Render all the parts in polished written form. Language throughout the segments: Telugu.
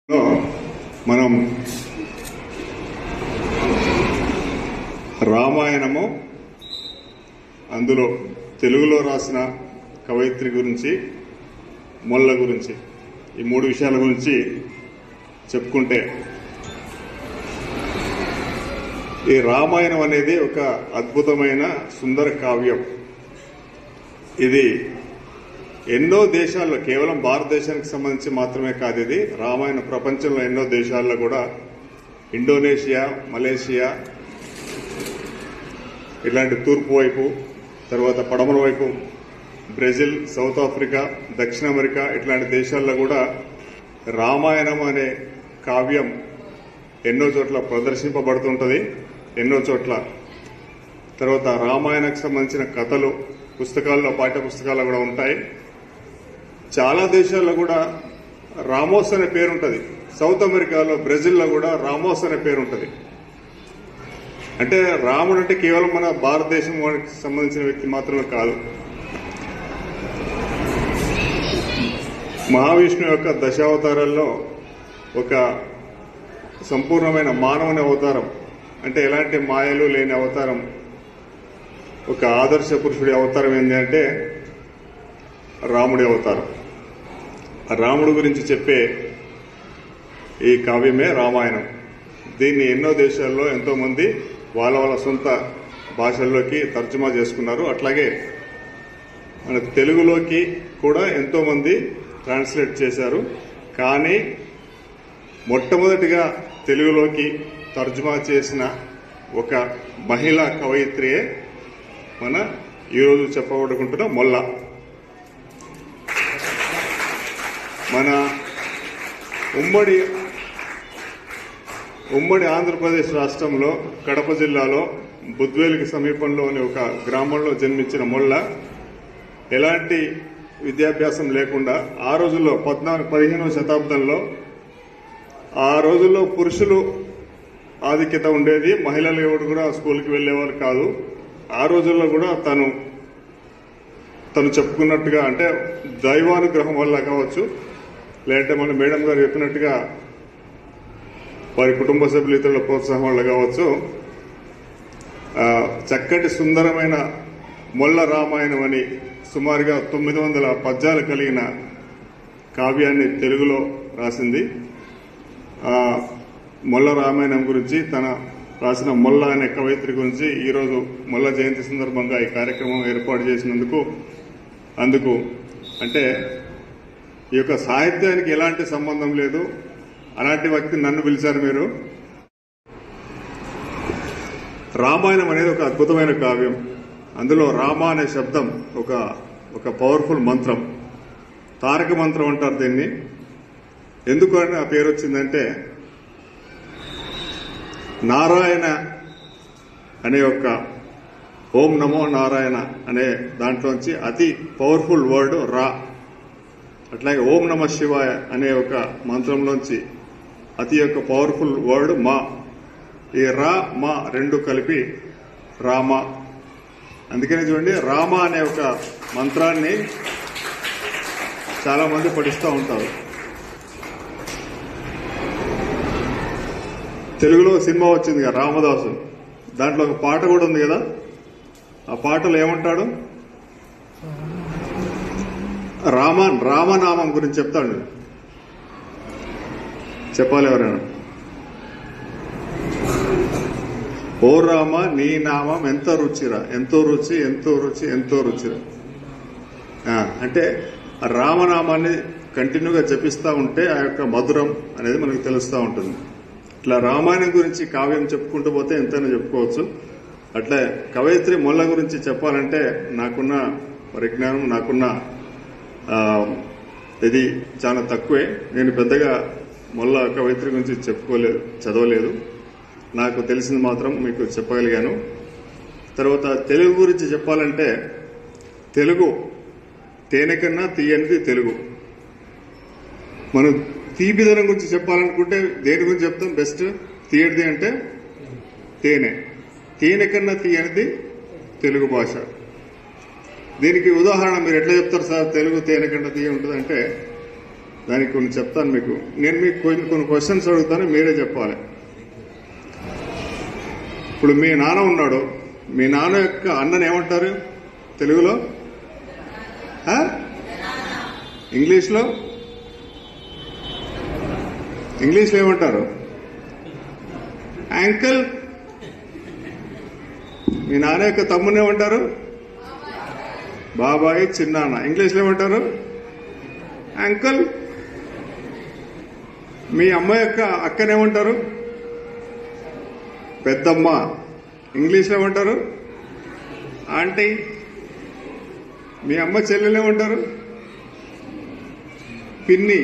మనం రామాయణము అందులో తెలుగులో రాసిన కవయిత్రి గురించి మొల్ల గురించి ఈ మూడు విషయాల గురించి చెప్పుకుంటే ఈ రామాయణం అనేది ఒక అద్భుతమైన సుందర కావ్యం. ఇది ఎన్నో దేశాల్లో కేవలం భారతదేశానికి సంబంధించి మాత్రమే కాదు, ఇది రామాయణ ప్రపంచంలో ఎన్నో దేశాల్లో కూడా ఇండోనేషియా, మలేషియా ఇలాంటి తూర్పు వైపు, తర్వాత పడమర వైపు బ్రెజిల్, సౌత్ ఆఫ్రికా, దక్షిణ అమెరికా ఇట్లాంటి దేశాల్లో కూడా రామాయణం అనే కావ్యం ఎన్నో చోట్ల ప్రదర్శింపబడుతుంటది. ఎన్నో చోట్ల తర్వాత రామాయణకు సంబంధించిన కథలు పుస్తకాల్లో, పాఠ్య పుస్తకాల్లో కూడా ఉంటాయి. చాలా దేశాల్లో కూడా రామోస్ అనే పేరు ఉంటుంది. సౌత్ అమెరికాలో, బ్రెజిల్లో కూడా రామోస్ అనే పేరు ఉంటుంది. అంటే రాముడు అంటే కేవలం మన భారతదేశం వారికి సంబంధించిన వ్యక్తి మాత్రమే కాదు. మహావిష్ణువు యొక్క దశావతారాల్లో ఒక సంపూర్ణమైన మానవుని అవతారం, అంటే ఎలాంటి మాయలు లేని అవతారం, ఒక ఆదర్శ పురుషుడి అవతారం ఏంటి అంటే రాముడి అవతారం. రాముడి గురించి చెప్పే ఈ కావ్యమే రామాయణం. దీన్ని ఎన్నో దేశాల్లో ఎంతో మంది వాళ్ళ వాళ్ళ సొంత భాషల్లోకి తర్జుమా చేసుకున్నారు. అట్లాగే మన తెలుగులోకి కూడా ఎంతో మంది ట్రాన్స్లేట్ చేశారు. కానీ మొట్టమొదటిగా తెలుగులోకి తర్జుమా చేసిన ఒక మహిళా కవయిత్రియే మన ఈరోజు చెప్పబడుకుంటున్న మొల్ల. మన ఉమ్మడి ఆంధ్రప్రదేశ్ రాష్ట్రంలో కడప జిల్లాలో బుద్వేలుకి సమీపంలోని ఒక గ్రామంలో జన్మించిన మొల్ల ఎలాంటి విద్యాభ్యాసం లేకుండా ఆ రోజుల్లో 15వ శతాబ్దంలో ఆ రోజుల్లో పురుషులు ఆధిక్యత ఉండేది. మహిళలు ఎవరు కూడా స్కూల్కి వెళ్లేవారు కాదు. ఆ రోజుల్లో కూడా తను చెప్పుకున్నట్టుగా, అంటే దైవానుగ్రహం వల్ల కావచ్చు, లేదంటే మన మేడం గారు చెప్పినట్టుగా వారి కుటుంబ సభ్యులు ఇతరుల ప్రోత్సాహం వల్ల కావచ్చు, చక్కటి సుందరమైన మొల్ల రామాయణం అని సుమారుగా 900 పద్యాలు కలిగిన కావ్యాన్ని తెలుగులో రాసింది. మొల్ల రామాయణం గురించి, తన రాసిన మొల్ల అనే కవయిత్రి గురించి ఈరోజు మొల్ల జయంతి సందర్భంగా ఈ కార్యక్రమం ఏర్పాటు చేసినందుకు అంటే ఈ యొక్క సాహిత్యానికి ఎలాంటి సంబంధం లేదు, అలాంటి వ్యక్తిని నన్ను పిలిచారు మీరు. రామాయణం అనేది ఒక అద్భుతమైన కావ్యం. అందులో రామ అనే శబ్దం ఒక పవర్ఫుల్ మంత్రం, తారక మంత్రం అంటారు దీన్ని. ఎందుకు అని ఆ పేరు వచ్చిందంటే నారాయణ అనే ఒక ఓం నమో నారాయణ అనే దాంట్లోంచి అతి పవర్ఫుల్ వర్డ్ రా, అట్లాగే ఓం నమ శివాయ అనే ఒక మంత్రంలోంచి అతి యొక్క పవర్ఫుల్ వర్డ్ మా. ఈ రా మా రెండు కలిపి రామ. అందుకని చూడండి, రామ అనే ఒక మంత్రాన్ని చాలా మంది పఠిస్తూ ఉంటారు. తెలుగులో సినిమా వచ్చింది కదా రామదాసు, దాంట్లో ఒక పాట కూడా ఉంది కదా. ఆ పాటలో ఏమంటాడు, రామనామం గురించి చెప్తాడు. చెప్పాలి ఎవరైనా? ఓ రామ నీ నామం ఎంత రుచిరా, ఎంతో రుచి, ఎంతో రుచి, ఎంతో రుచిరా. అంటే రామనామాన్ని కంటిన్యూగా జపిస్తూ ఉంటే ఆ యొక్క మధురం అనేది మనకు తెలుస్తూ ఉంటుంది. ఇట్లా రామాయణం గురించి కావ్యం చెప్పుకుంటూ పోతే ఎంతైనా చెప్పుకోవచ్చు. అట్లే కవయిత్రి మొల్ల గురించి చెప్పాలంటే నాకున్న పరిజ్ఞానం, నాకున్న ఇది చాలా తక్కువే. నేను పెద్దగా మొల్ల కవయిత్రి గురించి చదవలేదు. నాకు తెలిసింది మాత్రం మీకు చెప్పగలిగాను. తర్వాత తెలుగు గురించి చెప్పాలంటే, తెలుగు తేనె కన్నా తీయనిది తెలుగు. మనం తీపిదనం గురించి చెప్పాలనుకుంటే దేని గురించి చెప్తాం బెస్ట్? తీయనిది అంటే తేనె. తేనె కన్నా తీయనిది తెలుగు భాష. దీనికి ఉదాహరణ మీరు ఎట్లా చెప్తారు సార్ తెలుగు తేనె కన్నా తీయ ఉంటుంది అంటే, దానికి కొన్ని చెప్తాను మీకు. నేను మీకు కొన్ని క్వశ్చన్స్ అడుగుతాను, మీరే చెప్పాలి. ఇప్పుడు మీ నాన్న ఉన్నాడు, మీ నాన్న యొక్క అన్నని ఏమంటారు తెలుగులో? ఇంగ్లీష్లో ఏమంటారు? యాంకిల్. మీ నాన్న యొక్క తమ్ముని ఏమంటారు? బాబాయ్, చిన్నాన్న. ఇంగ్లీష్లో ఏమంటారు? యాంకిల్. మీ అమ్మ యొక్క అక్కనేమంటారు? పెద్దమ్మ. ఇంగ్లీష్లో ఏమంటారు? ఆంటీ. మీ అమ్మ చెల్లెలు ఏమంటారు? పిన్ని,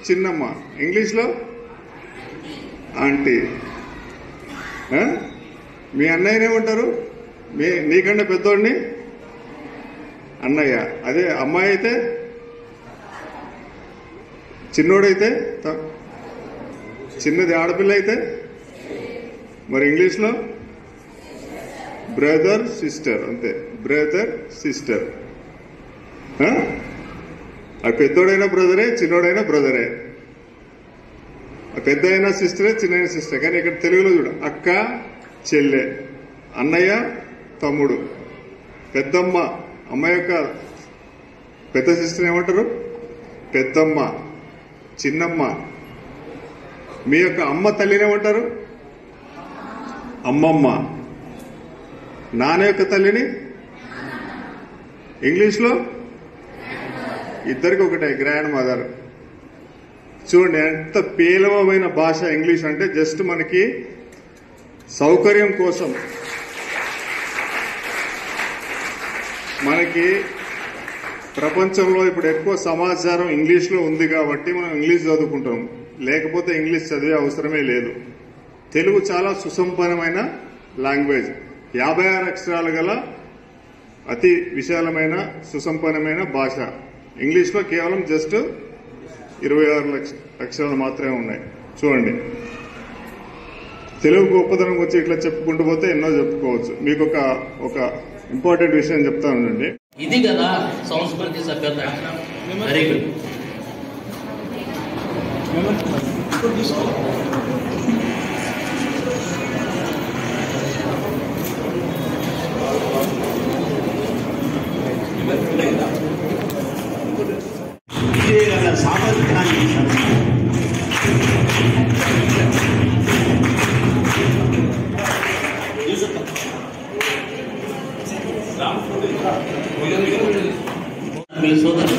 చిన్నమ్మ. ఇంగ్లీష్లో ఆంటీ. మీ అన్నయ్యనేమంటారు? నీకంటే పెద్దోడిని అన్నయ్య. అదే అమ్మాయి అయితే, చిన్నోడైతే, చిన్నది ఆడపిల్ల అయితే మరి ఇంగ్లీష్లో బ్రదర్, సిస్టర్. అంతే, బ్రదర్, సిస్టర్. ఆ పెద్దోడైనా బ్రదరే, చిన్నోడైనా బ్రదరే. ఆ పెద్ద అయినా సిస్టరే, చిన్న సిస్టర్. కానీ ఇక్కడ తెలుగులో చూడ, అక్క, చెల్లె, అన్నయ్య, తమ్ముడు, పెద్దమ్మ. అమ్మ యొక్క పెద్ద సిస్టర్ ఏమంటారు? పెద్దమ్మ, చిన్నమ్మ. మీ యొక్క అమ్మ తల్లిని ఏమంటారు? అమ్మమ్మ. నాన్న యొక్క తల్లిని ఇంగ్లీష్లో ఇద్దరికి ఒకటే, గ్రాండ్ మదర్. చూడండి ఎంత పేలవమైన భాష ఇంగ్లీష్ అంటే. జస్ట్ మనకి సౌకర్యం కోసం, మనకి ప్రపంచంలో ఇప్పుడు ఎక్కువ సమాచారం ఇంగ్లీష్లో ఉంది కాబట్టి మనం ఇంగ్లీష్ చదువుకుంటాం. లేకపోతే ఇంగ్లీష్ చదివే అవసరమే లేదు. తెలుగు చాలా సుసంపన్నమైన లాంగ్వేజ్. 56 అక్షరాలు గల అతి విశాలమైన సుసంపన్నమైన భాష. ఇంగ్లీష్లో కేవలం జస్ట్ 26 అక్షరాలు మాత్రమే ఉన్నాయి. చూడండి, తెలుగు గొప్పతనం వచ్చి ఇట్లా చెప్పుకుంటూ పోతే ఎన్నో చెప్పుకోవచ్చు. మీకు ఒక ఇంపార్టెంట్ విషయం చెప్తానండి. ఇది కదా సంస్కృతి, సభ్యత. Very good. సామర్థ్యాన్ని సోదరు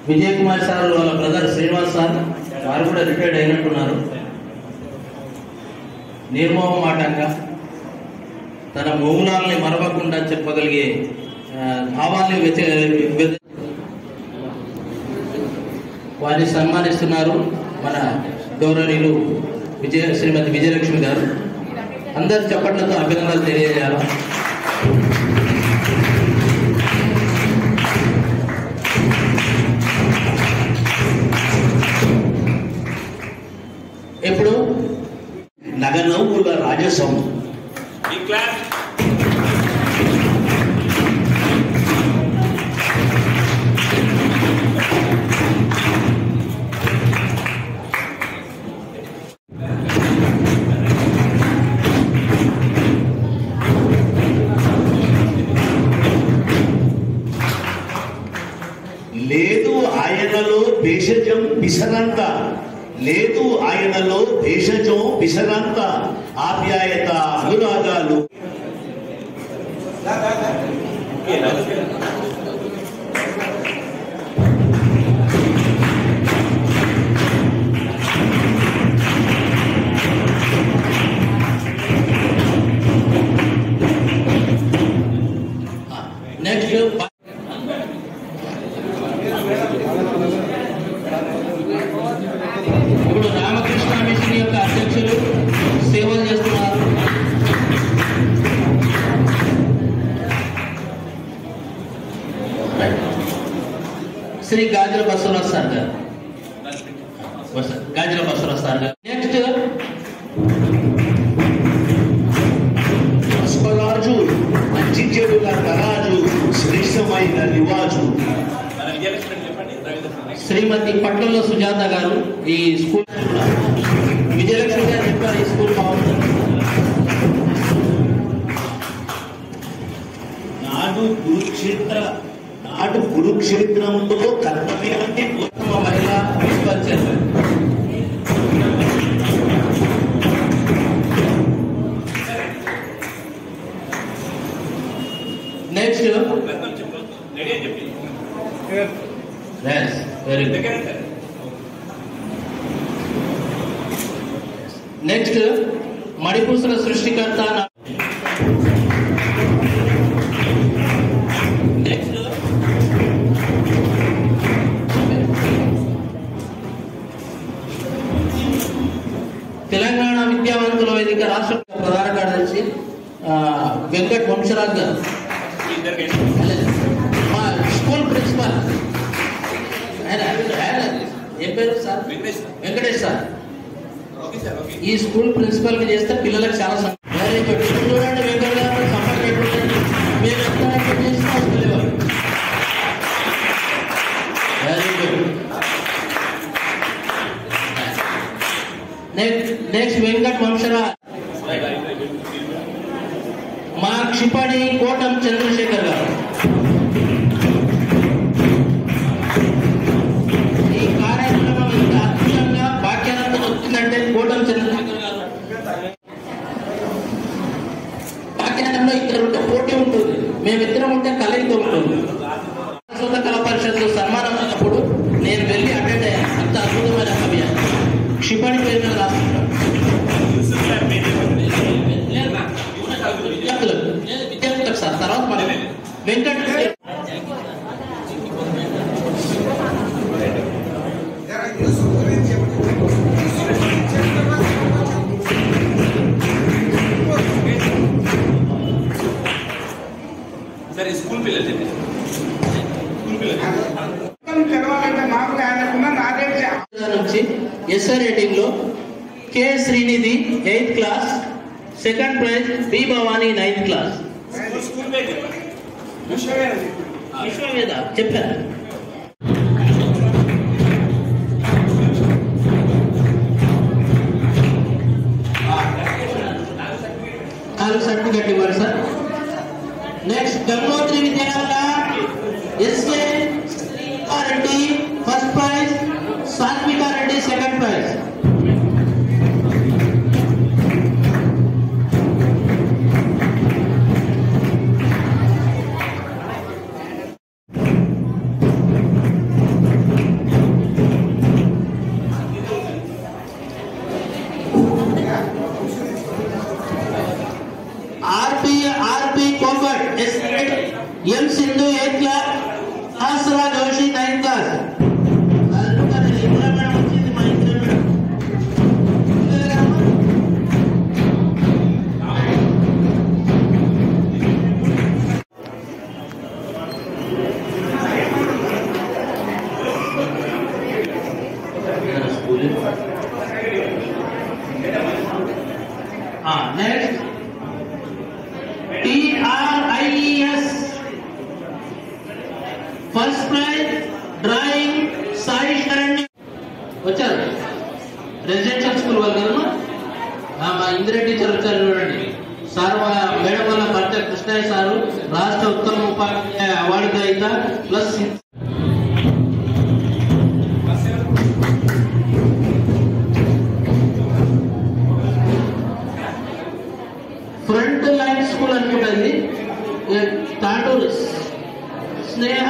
విజయ్ కుమార్ సార్ వాళ్ళ బ్రదర్ శ్రీనివాస్ సార్, వారు కూడా రిటైర్డ్ అయినట్టున్నారు. నిర్మోహమాటంగా తన మూలాల్ని మరవకుండా చెప్పగలిగే భావాల్ని వారిని సన్మానిస్తున్నారు మన గౌరవనీయులు శ్రీమతి విజయలక్ష్మి గారు. అందరు చప్పట్లతో అభినందనలు తెలియజేయాలి. ఇప్పుడు నగనౌకుల రాజసం. లేదు ఆయనలో భేషజం పిసరంత, లేదు ఆయనలో భేషజం పిసరంత, ఆప్యాయత అనురాగాలు. నెక్స్ట్ ఇప్పుడు రామకృష్ణ మిషన్ యొక్క అధ్యక్షులు సేవలు చేస్తున్నారు. శ్రీ గాజుల బసవరాజ్ సార్ గారు. గాజుల బసవరాజ్ సార్ గారు. నెక్స్ట్ పుష్పరాజు మంచి చెడుల తరాజు శ్రేష్టమైన రివాజు. శ్రీమతి పట్లలో సుజాత గారు ఈ స్కూల్ విజయలక్ష్మి గారు చెప్పారు ఈ స్కూల్ బాగుంటుంది. నాడు కురుక్షేత్రంలో కర్తవ్యాన్ని మహిళా principal chairman. Next very good. Next మణిపూసల సృష్టికర్త. నెక్స్ట్ తెలంగాణ విద్యావంతుల వేదిక రాష్ట్ర ప్రధాన కార్యదర్శి వెంకట్ వంశరాజ్ గారు. మా స్కూల్ ప్రిన్సిపల్ ఏం పేరు సార్? వెంకటేష్ సార్. ఈ స్కూల్ ప్రిన్సిపల్ గా చేస్తే పిల్లలకు చాలా వెరీ గుడ్. చూడండి వెంకట గారు సంపర్క మేము ఎంత చేస్తాం. Very good. Next Venkat Vamsharaj. మా క్షిపణి కోటం చంద్రశేఖర్ గారు. ఈ కార్యక్రమం ఇంత అద్భుతంగా వాక్యానందం వచ్చిందంటే కోటం చంద్రశేఖర్ గారు. వాక్యానందంలో ఇద్దరు ఉంటే పోటీ ఉంటుంది, మేమిద్దరం ఉంటే కలయిక ఉంటుంది. సంస్కృత కళా పరిషత్తు సన్మానం అయినప్పుడు నేను వెళ్ళి అటెండ్ అయ్యాను. అంత అద్భుతమైన కవి క్షిపణి పేరు మీద రాసుకుంటాం. విద్యార్థులకు సార్ తర్వాత మనం వెంకట్ సరే స్కూల్ పిల్లలు నుంచి ఎస్ఆర్ రేటింగ్ లో K Srinidhi 8th class, second prize B Bhavani 9th class. Vishwaveda చెప్పారు. సర్టిఫికెట్ ఇవ్వాలి sir. Next Gangotri Vidyalaya SK Reddy first prize, Satvika Reddy second prize. RP कोफर M Sindhu 8th class, Asara Joshi 9th class. Next TRIES first prize drawing Sai Saranya వచ్చారు. రెసిడెన్షియల్ స్కూల్ వాళ్ళు కదా మా ఇందిరా టీచర్ వచ్చారు చూడండి. సార్ మేడం వల్ల భర్త కృష్ణయ్య సారు రాష్ట్ర ఉత్తమ ఉపాధ్యాయ అవార్డు గ్రహీత ప్లస్ ఫ్రంట్ లైన్ స్కూల్ అనుకుంటుంది. తాటూరు స్నేహ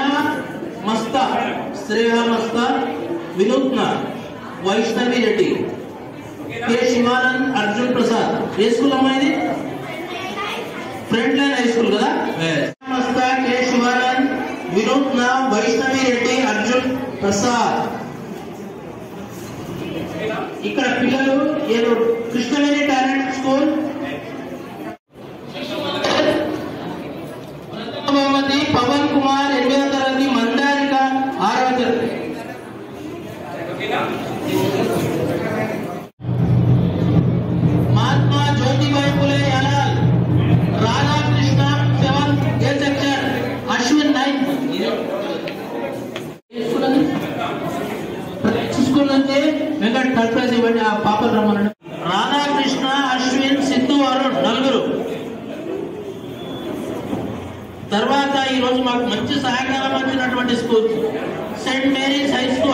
మస్తా వినూత్న వైష్ణవి రెడ్డి, కె శివానంద్, అర్జున్ ప్రసాద్. ఏ స్కూల్ అమ్మా ఇది? ఫ్రంట్ లైన్ హై స్కూల్ కదా. మస్తా, కె శివానంద్, వినూత్న, వైష్ణవి రెడ్డి, అర్జున్ ప్రసాద్. ఇక్కడ పిల్లలు ఏదో కృష్ణవేణి టాలెంట్ స్కూల్, పవన్ కుమార్ 8వ తరగతి, మందారిక 6వ తరగతి. महात्मा ज्योतिबाई फुले यालाल, Radhakrishna 7th A section, Ashwin ఈరోజు మాకు మంచి సహకారం అందినటువంటి schools Saint Mary's high school